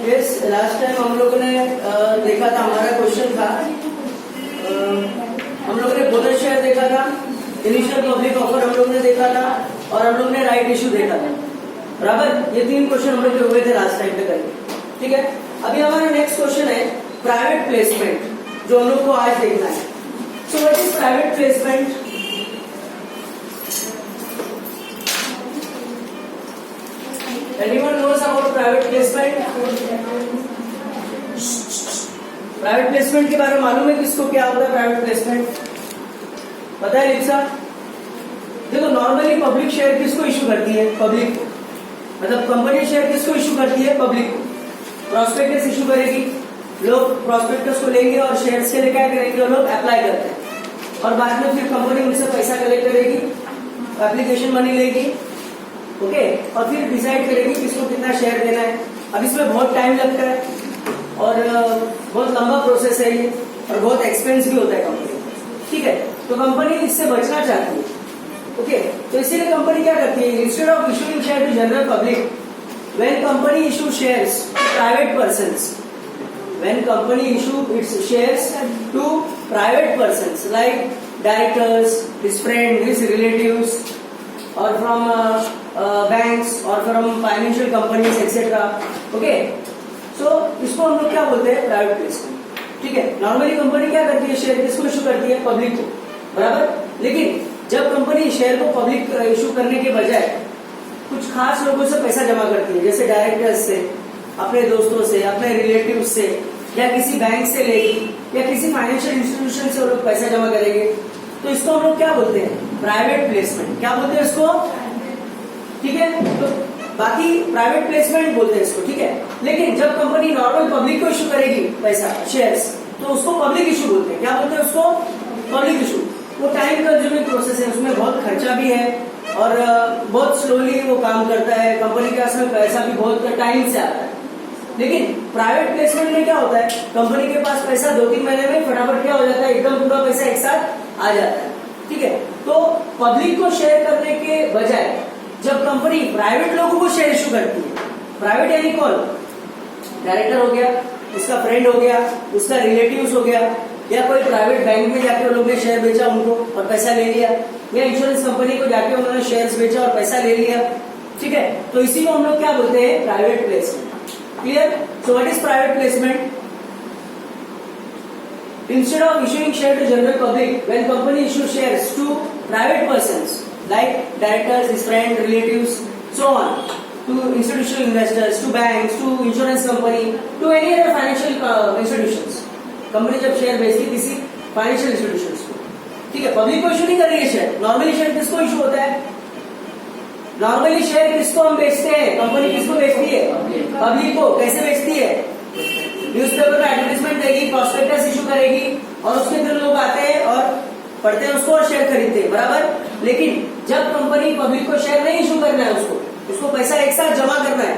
Yes, last time हम लोगों ने देखा था, हमारा क्वेश्चन था, हम लोगों ने बोनस शेयर देखा था, इनिशियल पब्लिक ऑफर हम लोग ने देखा था, और हम लोग ने राइट इशू देखा था। बराबर, ये 3 क्वेश्चन हम लोग के हुए थे लास्ट टाइम पे करके। ठीक है, अभी हमारा नेक्स्ट क्वेश्चन है प्राइवेट प्लेसमेंट, जो हम लोग को आज देखना है। So what is private placement? Anyone knows about private placement? Private placement के बारे में मालूम है किसको क्या होता है प्राइवेट प्लेसमेंट? पता है लिप्सा? देखो, नॉर्मली पब्लिक शेयर किसको इशू करती है? पब्लिक को। मतलब कंपनी शेयर किसको इशू करती है? पब्लिक को। प्रॉस्पेक्टस इशू करेगी, लोग प्रॉस्पेक्टस को लेंगे और शेयर्स के लिए क्या करेंगे? वो लोग अप्लाई करते हैं और बाद में फिर कंपनी उनसे पैसा कलेक्ट करेगी, एप्लीकेशन मनी लेगी, ओके, और फिर डिसाइड करेगी किसको कितना शेयर देना है। अब इसमें बहुत टाइम लगता है और बहुत लंबा प्रोसेस है ये, और बहुत एक्सपेंस भी होता है कंपनी। ठीक है, तो कंपनी इससे बचना चाहती है, ओके, तो इसीलिए कंपनी क्या करती है? Instead of issuing share to general public, when company issue shares to private persons, when company issue its shares to private persons like directors, his friend, his relatives, और फ्रॉम बैंक्स और from financial companies etcetera, okay, so इसको हम लोग क्या बोलते हैं? Private placement. ठीक है, नॉर्मली कंपनी क्या करती है? शेयर किसको इशू करती है? पब्लिक को। बराबर, लेकिन जब कंपनी शेयर को पब्लिक इशू करने के बजाय कुछ खास लोगों से पैसा जमा करती है, जैसे डायरेक्टर्स से, अपने दोस्तों से, अपने रिलेटिव से, या किसी बैंक से लेगी, या किसी फाइनेंशियल इंस्टीट्यूशन से वो लोग पैसा जमा करेंगे, तो इसको हम लोग क्या बोलते हैं? Private placement. क्या बोलते हैं इसको? ठीक है, तो बाकी प्राइवेट प्लेसमेंट बोलते हैं इसको। ठीक है, लेकिन जब कंपनी नॉर्मल पब्लिक को इशू करेगी पैसा, शेयर्स, तो उसको पब्लिक इशू बोलते हैं। क्या बोलते हैं उसको? Public issue. वो टाइम कंज्यूमिंग प्रोसेस है, उसमें बहुत खर्चा भी है और बहुत स्लोली वो काम करता है, कंपनी के पास में पैसा भी बहुत टाइम से आता है। लेकिन प्राइवेट प्लेसमेंट में क्या होता है? कंपनी के पास पैसा 2-3 महीने में फटाफट क्या हो जाता है? एकदम पूरा पैसा एक साथ आ जाता है। ठीक है, तो पब्लिक को शेयर करने के बजाय जब कंपनी प्राइवेट लोगों को शेयर इशू करती है, प्राइवेट यानी कौन? डायरेक्टर हो गया, उसका फ्रेंड हो गया, उसका रिलेटिव्स हो गया, या कोई प्राइवेट बैंक में जाके उन लोगों ने शेयर बेचा उनको और पैसा ले लिया, या इंश्योरेंस कंपनी को जाके उन्होंने शेयर्स बेचा और पैसा ले लिया। ठीक है, तो इसी को हम लोग क्या बोलते हैं? Private placement. Clear? So what is private placement? Instead of issuing share to general public, when company issues shares to private persons like directors, his friend, relatives, so on, to institutional investors, to banks, to insurance company, to any other financial institutions, company जब share बेचती है किसी financial institutions को, ठीक है, public को issue नहीं कर रही है शेयर। नॉर्मली शेयर किसको इशू होता है? नॉर्मली शेयर किसको हम बेचते हैं? कंपनी किसको बेचती है? पब्लिक को। कैसे बेचती है? न्यूज़पेपर में एडवर्टाइजमेंट देगी, प्रॉस्पेक्टस इशू करेगी, और उसके अंदर लोग आते हैं और पढ़ते हैं उसको और शेयर खरीदते हैं। बराबर, लेकिन जब कंपनी पब्लिक को शेयर नहीं इशू करना है, उसको पैसा एक साथ जमा करना है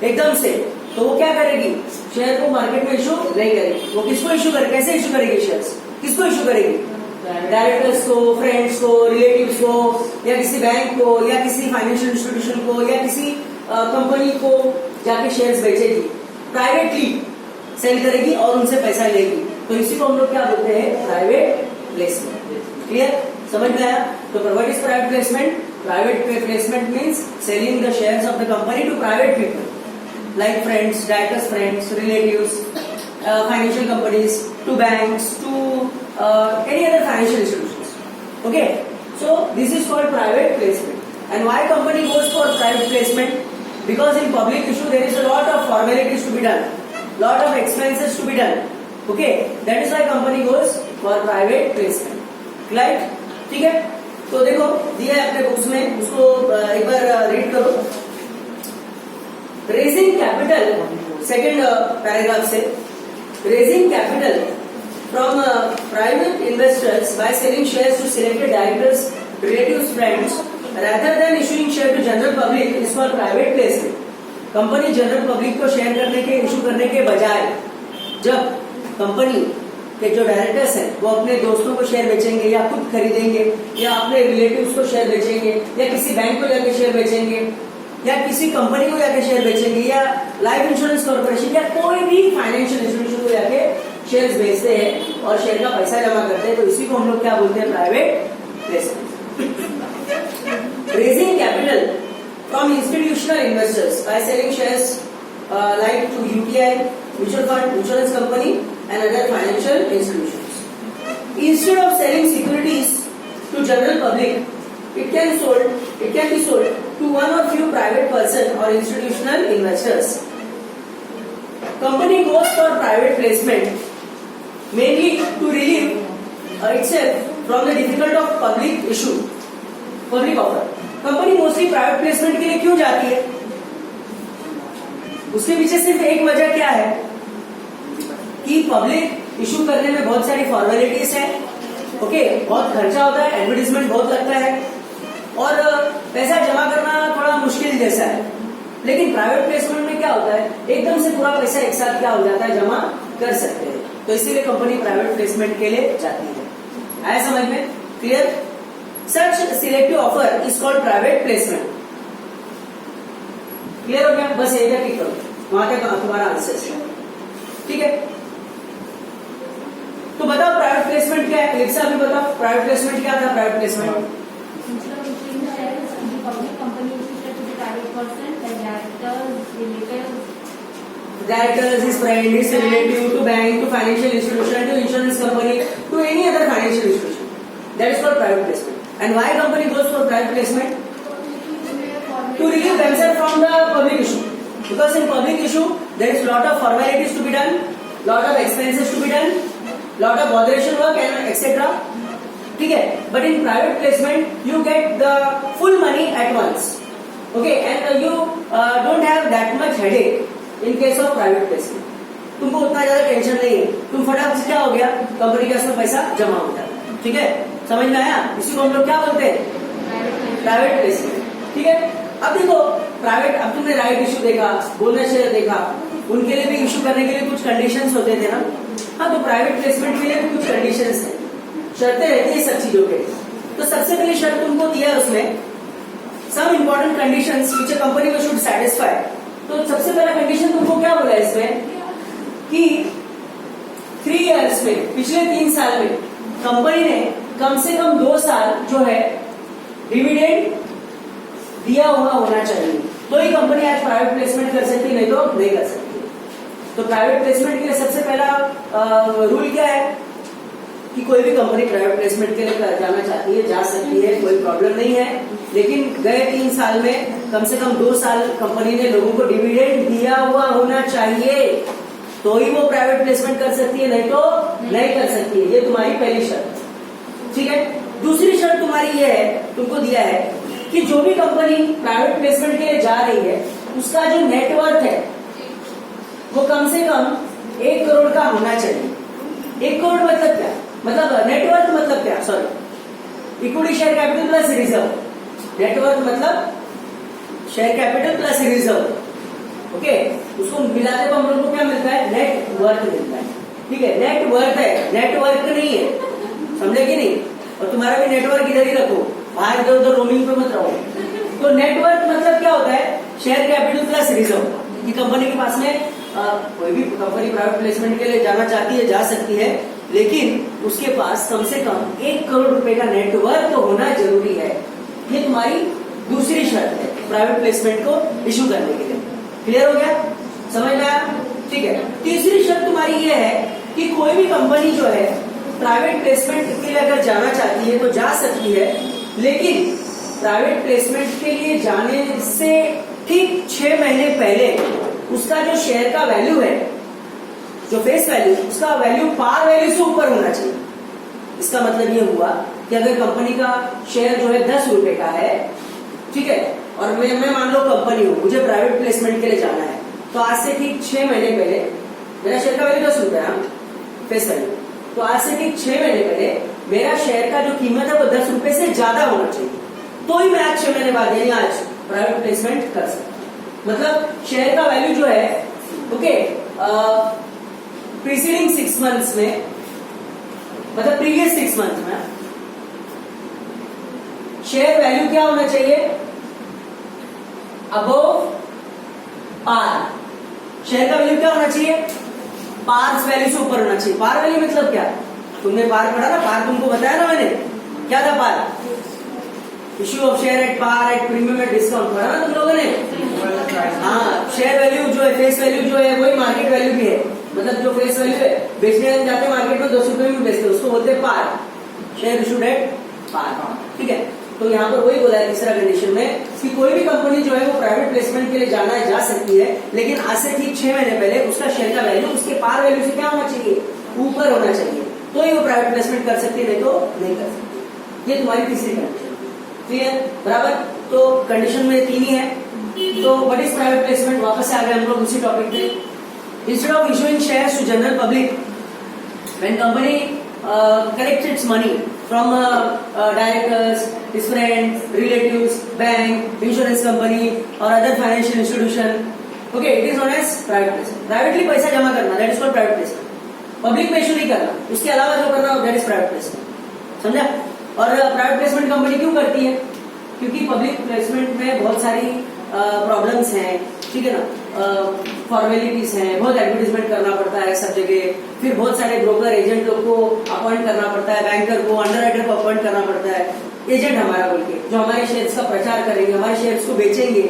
एकदम से, तो वो क्या करेगी? शेयर को मार्केट में इशू नहीं करेगी। वो किसको इशू करेगी? कैसे इशू करेगी शेयर्स? किसको इशू करेगी? डायरेक्टर्स को, फ्रेंड्स को, रिलेटिव्स को, या किसी बैंक को, या किसी फाइनेंशियल इंस्टीट्यूशन को, या किसी कंपनी को जाके शेयर्स बेचेगी, प्राइवेटली सेल करेगी और उनसे पैसा लेगी। तो इसी को हम लोग क्या बोलते हैं? Private placement. क्लियर? समझ में आया? तो what is private placement? Private placement means selling the shares of the company to private people like friends, directors friends, relatives, financial companies, to banks, to any other financial institutions. Okay, so this is called private placement. And why company goes for private placement? Because in public issue there is a lot of formalities to be done, lot of expenses to be done. Okay, that is why company goes for private placement. Right? ठीक है, तो देखो दिया है अपने books में, उसको एक बार रीड करो। रेजिंग कैपिटल, सेकेंड पैराग्राफ से, raising capital from private investors by selling shares to selected directors, relatives, friends, rather than issuing share to general public is for private placement. Company general public को share करने के issue करने के बजाय जब company के जो डायरेक्टर्स हैं वो अपने दोस्तों को शेयर बेचेंगे, या खुद खरीदेंगे, या अपने रिलेटिव्स को शेयर बेचेंगे, या किसी बैंक को जाके शेयर बेचेंगे, या किसी कंपनी को जाके शेयर बेचेंगे या लाइफ इंश्योरेंस कॉर्पोरेशन या कोई भी फाइनेंशियल इंस्टीट्यूशन को जाके शेयर्स बेचते हैं और शेयर का पैसा जमा करते हैं, तो इसी को हम लोग क्या बोलते हैं? Private placement. Raising capital from institutional investors by selling shares like to UTI, mutual fund, insurance company and other financial institutions. Instead of selling securities to general public, it can be sold to one or few private person or institutional investors. Company goes for private placement mainly to relieve itself from the difficulty of public offer. Company mostly private placement के लिए क्यों जाती है? उसके पीछे सिर्फ एक वजह क्या है कि पब्लिक इशू करने में बहुत सारी फॉर्मेलिटीज है, ओके, बहुत खर्चा होता है, एडवर्टीजमेंट बहुत लगता है और पैसा जमा करना थोड़ा मुश्किल जैसा है। लेकिन प्राइवेट प्लेसमेंट में क्या होता है, एकदम से पूरा पैसा एक साथ क्या हो जाता है, जमा कर सकते हैं, तो इसीलिए कंपनी प्राइवेट प्लेसमेंट के लिए जाती है। आया समझ में? Clear? Such selective offer is called private placement. Clear हो गया? बस यही तक करो, वहां तक तुम्हारा आंसर है, ठीक है? तो बताओ प्राइवेट प्लेसमेंट क्या है? लिप्सा भी बताओ प्राइवेट प्लेसमेंट क्या था? Private placement directors, his friend, his relative, to bank, to financial institution, to insurance company, to any other financial institution. That is called private placement. And why company goes for private placement? To relieve themselves from the public issue. Because in public issue, there is lot of formalities to be done, lot of expenses to be done, lot of botheration work and etc. ठीक है? But in private placement, you get the full money at once. Okay, and you don't have that much headache. In case of private placement तुमको उतना ज्यादा tension नहीं है, तुम फटाफट से क्या हो गया, कंपनी के उसमें पैसा जमा होता है, ठीक है? समझ में आया? इसी को हम लोग क्या बोलते हैं? प्राइवेट प्लेसमेंट, ठीक है? अब देखो प्राइवेट, अब तुमने राइट इशू देखा, बोनस शेयर देखा, उनके लिए भी इशू करने के लिए कुछ कंडीशंस होते थे ना? हाँ, तो प्राइवेट प्लेसमेंट के लिए भी कुछ कंडीशंस है, शर्तें रहती है सब चीजों के। तो सबसे पहली शर्त तुमको दिया है उसमें, some important conditions which a company में शुड सैटिस्फाई। तो सबसे पहला कंडीशन तुमको क्या बोला है इसमें कि 3 इयर्स में, पिछले 3 साल में कंपनी ने कम से कम 2 साल जो है डिविडेंड दिया हुआ होना चाहिए, तो ही कंपनी आज प्राइवेट प्लेसमेंट कर सकती, नहीं तो नहीं कर सकती। तो प्राइवेट प्लेसमेंट के लिए सबसे पहला रूल क्या है कि कोई भी कंपनी प्राइवेट प्लेसमेंट के लिए जाना चाहती है, जा सकती है, कोई प्रॉब्लम नहीं है। लेकिन गए 3 साल में कम से कम 2 साल कंपनी ने लोगों को डिविडेंड दिया हुआ होना चाहिए, तो ही वो प्राइवेट प्लेसमेंट कर सकती है, नहीं तो नहीं कर सकती है। ये तुम्हारी पहली शर्त, ठीक है? दूसरी शर्त तुम्हारी ये है, तुमको दिया है कि जो भी कंपनी प्राइवेट प्लेसमेंट के लिए जा रही है उसका जो नेटवर्थ है वो कम से कम 1 करोड़ का होना चाहिए। 1 करोड़ मतलब क्या? मतलब नेटवर्थ मतलब क्या? Sorry, equity share capital plus reserve. Net worth मतलब share capital plus reserve, okay? उसको मिलाते तो हम लोग को क्या मिलता है? नेट वर्थ मिलता है, ठीक है? नेट वर्थ है, नेटवर्क नहीं है, समझे कि नहीं? और तुम्हारा भी नेटवर्क इधर ही रखो, बाहर इधर उधर रोमिंग पे मत रहो। तो नेटवर्क मतलब क्या होता है? Share capital plus reserve. कि कंपनी के पास में कोई भी कंपनी प्राइवेट प्लेसमेंट के लिए जाना चाहती है, जा सकती है, लेकिन उसके पास कम से कम 1 करोड़ रुपए का नेटवर्क तो होना जरूरी है। ये तुम्हारी दूसरी शर्त है प्राइवेट प्लेसमेंट को इशू करने के लिए। क्लियर हो गया? समझ में आया? ठीक है। तीसरी शर्त तुम्हारी ये है कि कोई भी कंपनी जो है प्राइवेट प्लेसमेंट के लिए अगर जाना चाहती है तो जा सकती है, लेकिन प्राइवेट प्लेसमेंट के लिए जाने से ठीक 6 महीने पहले उसका जो शेयर का वैल्यू है, जो फेस वैल्यू, उसका वैल्यू पार वैल्यू से ऊपर होना चाहिए। इसका मतलब ये हुआ कि अगर कंपनी का शेयर जो है 10 रुपए का है, ठीक है, और मैं मान लो कंपनी हूं, मुझे प्राइवेट प्लेसमेंट के लिए जाना है, तो आज से ठीक 6 महीने पहले मेरा शेयर का वैल्यू 10 रुपए है, फेस वैल्यू, तो आज से ठीक 6 महीने पहले मेरा शेयर का जो कीमत है वो 10 रुपए से ज्यादा होना चाहिए, तो ही मैं आज 6 महीने बाद यानी आज प्राइवेट प्लेसमेंट कर सकता हूं। मतलब शेयर का वैल्यू जो है, ओके, प्रीसीडिंग 6 मंथ्स में, मतलब प्रीवियस 6 मंथ में शेयर वैल्यू क्या होना चाहिए? अबोव पार। शेयर का वैल्यू क्या होना चाहिए? पार वैल्यू से ऊपर होना चाहिए। पार वैल्यू मतलब क्या? तुमने पार पढ़ा ना, पार तुमको बताया ना मैंने, क्या था par? Issue of share at par, at premium, at discount, पढ़ा ना तुम लोगों ने? हाँ, शेयर वैल्यू जो है, फेस वैल्यू जो है, वही मार्केट वैल्यू भी है। मतलब जो फेस वैल्यू है, बेचने जाते हैं मार्केट में 10 रुपए में बेचते हैं, उसको बोलते हैं पार, शेयर इशूड एट पार। ठीक है, तो यहाँ पर वही बोला है तीसरा कंडीशन में कि कोई भी कंपनी जो है वो प्राइवेट प्लेसमेंट के लिए जाना जा सकती है, लेकिन आज से ठीक 6 महीने पहले उसका शेयर का वैल्यू उसके पार वैल्यू से क्या होना चाहिए? ऊपर होना चाहिए, तो ही वो प्राइवेट प्लेसमेंट कर सकती है, नहीं तो नहीं कर सकती। ये तुम्हारी तीसरी कंडीशन। क्लियर? बराबर। तो कंडीशन में 3 ही है। तो व्हाट इज प्राइवेट प्लेसमेंट? वापस से आ गए हम लोग उसी टॉपिक पे। Instead of issuing shares to general public, when company collects its money from directors, his friends, relatives, bank, insurance company or other financial institution. Okay, it is known as private placement. Privately पैसा जमा करना, that is called private placement. Public में issue नहीं करना, उसके अलावा जो करना that is private placement. समझा? और प्राइवेट प्लेसमेंट कंपनी क्यों करती है? क्योंकि पब्लिक प्लेसमेंट में बहुत सारी प्रॉब्लम्स हैं, ठीक है ना, फॉर्मेलिटीज हैं, बहुत एडवर्टीजमेंट करना पड़ता है सब जगह, फिर बहुत सारे ब्रोकर एजेंट लोग को अपॉइंट करना पड़ता है, बैंकर को, अंडरराइटर को अपॉइंट करना पड़ता है, एजेंट हमारा बोल के जो हमारे शेयर्स का प्रचार करेंगे, हमारे शेयर्स को बेचेंगे,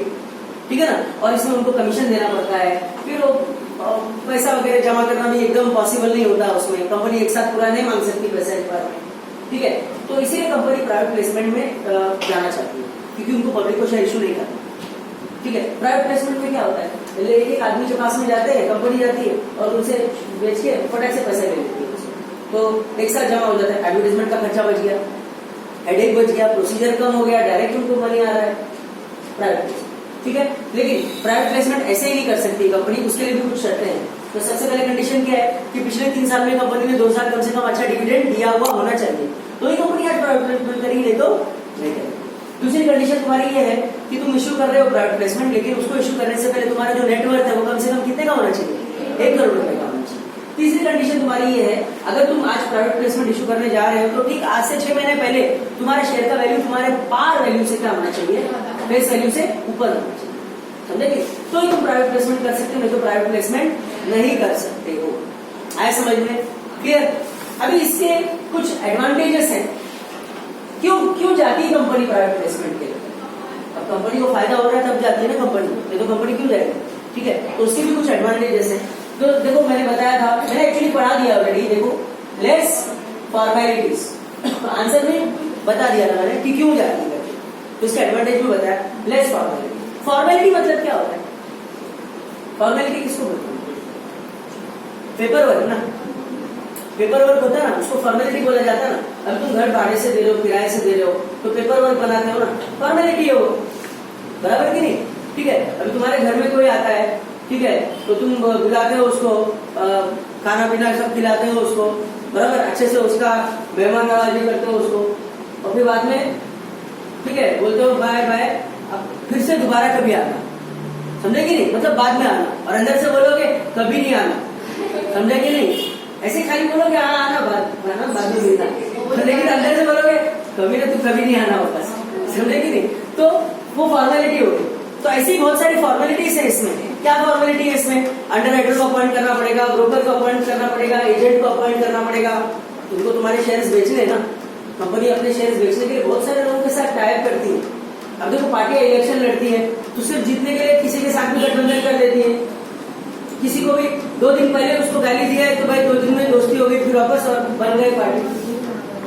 ठीक है ना, और इसमें उनको कमीशन देना पड़ता है। फिर वो पैसा वगैरह जमा करना भी एकदम पॉसिबल नहीं होता, उसमें कंपनी एक साथ पूरा नहीं मांग सकती पैसा एक बार में, ठीक है। तो इसीलिए कंपनी प्राइवेट प्लेसमेंट में जाना चाहती है, क्योंकि उनको पब्लिक को शेयर इशू नहीं करना, ठीक है। प्राइवेट प्लेसमेंट में क्या होता है, पहले एक आदमी के पास में जाते हैं, कंपनी जाती है और उनसे बेच के फटाक से पैसा ले लेती है, तो एक साथ जमा हो जाता है, एडवर्टाइजमेंट का खर्चा बच गया, हेडेक बच गया, प्रोसीजर कम हो गया, डायरेक्ट उनको मनी आ रहा है, प्राइवेट प्लेसमेंट, ठीक है। लेकिन प्राइवेट प्लेसमेंट ऐसे ही नहीं कर सकती कंपनी, उसके लिए भी कुछ शर्तें हैं। तो सबसे पहले कंडीशन क्या है कि पिछले 3 साल में कंपनी ने 2 साल कम से कम अच्छा डिविडेंड दिया हुआ होना चाहिए, तो ही कंपनी आज प्राइवेट प्लेसमेंट करेगी, नहीं तो नहीं करेगी। दूसरी कंडीशन तुम्हारी ये है कि तुम इश्यू कर रहे हो प्राइवेट प्लेसमेंट, लेकिन उसको इश्यू करने से पहले तुम्हारा जो नेटवर्थ है वो कम से कम कितने का होना चाहिए? 1 करोड़ रुपए का होना चाहिए। तीसरी कंडीशन तुम्हारी ये है, अगर तुम आज प्राइवेट प्लेसमेंट इश्यू करने जा रहे हो तो ठीक आज से 6 महीने पहले तुम्हारे शेयर का वैल्यू तुम्हारे पार वैल्यू से क्या होना चाहिए? फेस वैल्यू से ऊपर होना चाहिए, समझे? तो ही तुम प्राइवेट प्लेसमेंट कर सकते हो, नहीं तो प्राइवेट प्लेसमेंट नहीं कर सकते हो। आया समझ में? क्लियर? अभी इसके कुछ एडवांटेजेस हैं, क्यों जाती है कंपनी प्राइवेट प्लेसमेंट के लिए? अब कंपनी को फायदा हो रहा है तब जाती है ना कंपनी, नहीं तो कंपनी क्यों जाएगी, ठीक है। तो उसके भी कुछ एडवांटेजेस हैं। तो देखो मैंने बताया था, मैंने एक्चुअली पढ़ा दिया ऑलरेडी, देखो लेस फॉर्मेलिटीज, आंसर में बता दिया था मैंने कि क्यों जाती है, तो इसका एडवांटेज भी बताया, लेस फॉर्मेलिटी। फॉर्मेलिटी मतलब क्या होता है? फॉर्मेलिटी किसको बोलते हैं? पेपर वर्क ना, पेपर वर्क होता है ना, उसको फॉर्मेलिटी बोला जाता है ना। अब तुम घर भाड़े से दे रहे हो, किराए से दे रहे हो, तो पेपर वर्क बनाते हो ना, फॉर्मेलिटी है वो, बराबर कि नहीं? ठीक है। अभी तुम्हारे घर में कोई आता है, ठीक है, तो तुम बुलाते हो उसको, खाना पीना सब खिलाते हो उसको, बराबर, अच्छे से उसका मेहमान नवाजी करते हो उसको, और फिर बाद में ठीक है बोलते हो बाय बाय, अब फिर से दोबारा कभी आना, समझे कि नहीं? मतलब बाद में आना, और अंदर से बोलोगे कभी नहीं आना, समझे कि नहीं? ऐसे खाली बोलोगे आना बाद में मिलना, लेकिन अंदर से बोलोगे कभी ना तू कभी नहीं आना होता, समझे कि नहीं? तो वो फॉर्मेलिटी होगी। तो ऐसी बहुत सारी फॉर्मेलिटीज है इसमें। क्या फॉर्मेलिटी है इसमें? अंडरराइटर को अपॉइंट करना पड़ेगा, ब्रोकर को अपॉइंट करना पड़ेगा, एजेंट को अपॉइंट करना पड़ेगा। तुमको तुम्हारे शेयर्स बेचने ना, कंपनी अपने शेयर्स बेचने के लिए बहुत सारे लोगों के साथ टाइप करती है। अब देखो पार्टियां इलेक्शन लड़ती है तो सिर्फ जीतने के लिए किसी के साथ भी गठबंधन कर देती है, किसी को भी 2 दिन पहले उसको गाली दिया है तो भाई 2 दिन में दोस्ती हो गई, फिर वापस और बन गई पार्टी,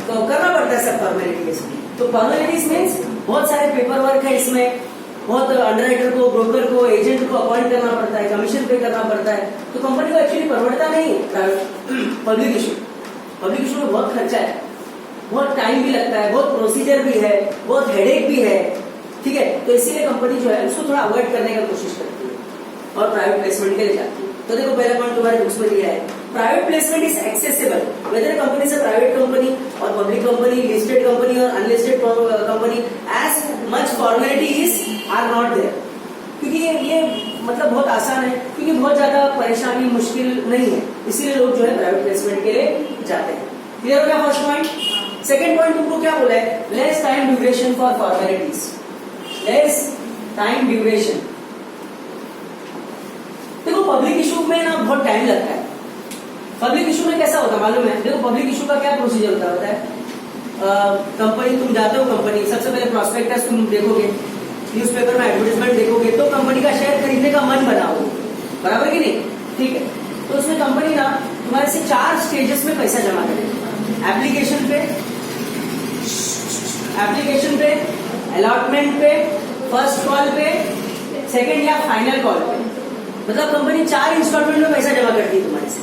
तो करना पड़ता है सब फॉर्मेलिटीज। तो फॉर्मेलिटीज मीन्स बहुत सारे पेपर वर्क है इसमें, बहुत अंडरराइटर को, ब्रोकर को, एजेंट को अपॉइंट करना पड़ता है, कमीशन पे करना पड़ता है, तो कंपनी को एक्चुअली परवड़ता नहीं पब्लिक इशू। पब्लिक इशू में बहुत खर्चा है, बहुत टाइम भी लगता है, बहुत प्रोसीजर भी है, बहुत हेडेक भी है, ठीक है। तो इसीलिए कंपनी जो है उसको थोड़ा अवॉइड करने का कोशिश करती है और प्राइवेट प्लेसमेंट के लिए जाती है। तो देखो पहला पॉइंट तुम्हारे बुक्स में दिया है, private placement is accessible whether company से प्राइवेट कंपनी और पब्लिक कंपनी, लिस्टेड कंपनी और unlisted company, as much formalities are not there. क्योंकि ये मतलब बहुत आसान है, क्योंकि बहुत ज्यादा परेशानी मुश्किल नहीं है, इसीलिए लोग जो है प्राइवेट प्लेसमेंट के लिए जाते हैं। क्लियर हो गया फर्स्ट पॉइंट? सेकेंड पॉइंट तुमको क्या बोला है? Less time duration for formalities, less time duration. देखो पब्लिक इशू में ना बहुत टाइम लगता है। पब्लिक इशू में कैसा होता है मालूम है? देखो पब्लिक इशू का क्या प्रोसीजर होता है, कंपनी तुम जाते हो, कंपनी सबसे पहले प्रोस्पेक्टस तुम देखोगे, न्यूज़पेपर में एडवर्टाइजमेंट देखोगे, तो कंपनी का शेयर खरीदने का मन बनाओगे, बराबर कि नहीं? ठीक है, तो उसमें कंपनी ना तुम्हारे से 4 स्टेजेस में पैसा जमा करेगी। एप्लीकेशन पे, अलॉटमेंट पे, फर्स्ट कॉल पे, सेकंड या फाइनल कॉल पे। मतलब कंपनी 4 इंस्टॉलमेंट में पैसा जमा करती है तुम्हारे से,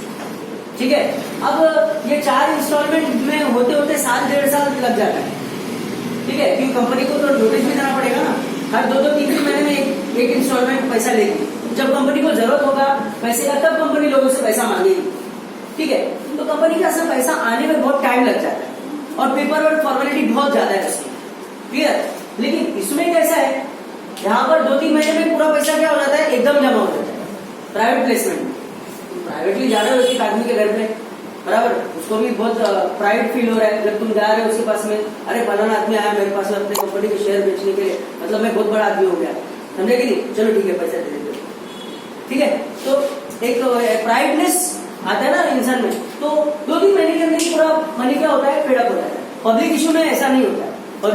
ठीक है। अब ये 4 इंस्टॉलमेंट में होते होते 1.5 साल लग जाता है, ठीक है, क्योंकि कंपनी को तो नोटिस भी देना पड़ेगा ना, हर 2-3 महीने में एक इंस्टॉलमेंट पैसा लेगी। जब कंपनी को जरूरत होगा पैसे का तब कंपनी लोगों से पैसा मांगेगी, ठीक है। तो कंपनी का असल पैसा आने में बहुत टाइम लग जाता है और पेपर वर्क फॉर्मेलिटी बहुत ज्यादा है उसमें, क्लियर। लेकिन इसमें कैसा है, यहाँ पर 2-3 महीने में पूरा पैसा क्या हो जाता है, एकदम जमा हो जाता है। प्राइवेट प्लेसमेंट, प्राइवेटली जा रहे हो एक आदमी के घर पे, बराबर, उसको भी बहुत प्राइड फील हो रहा है जब तुम जा रहे हो उसके पास में, अरे फलाना आदमी आया मेरे पास में अपने कंपनी के शेयर बेचने के लिए, मतलब मैं बहुत बड़ा आदमी हो गया, समझे कि नहीं? चलो ठीक है, पैसा दे देते, ठीक है। तो एक प्राइडनेस आता है ना इंसान में, तो 2-3 महीने के अंदर ही पूरा मनी क्या होता है, पेड अप हो जाता है। पब्लिक इशू में ऐसा नहीं होता है।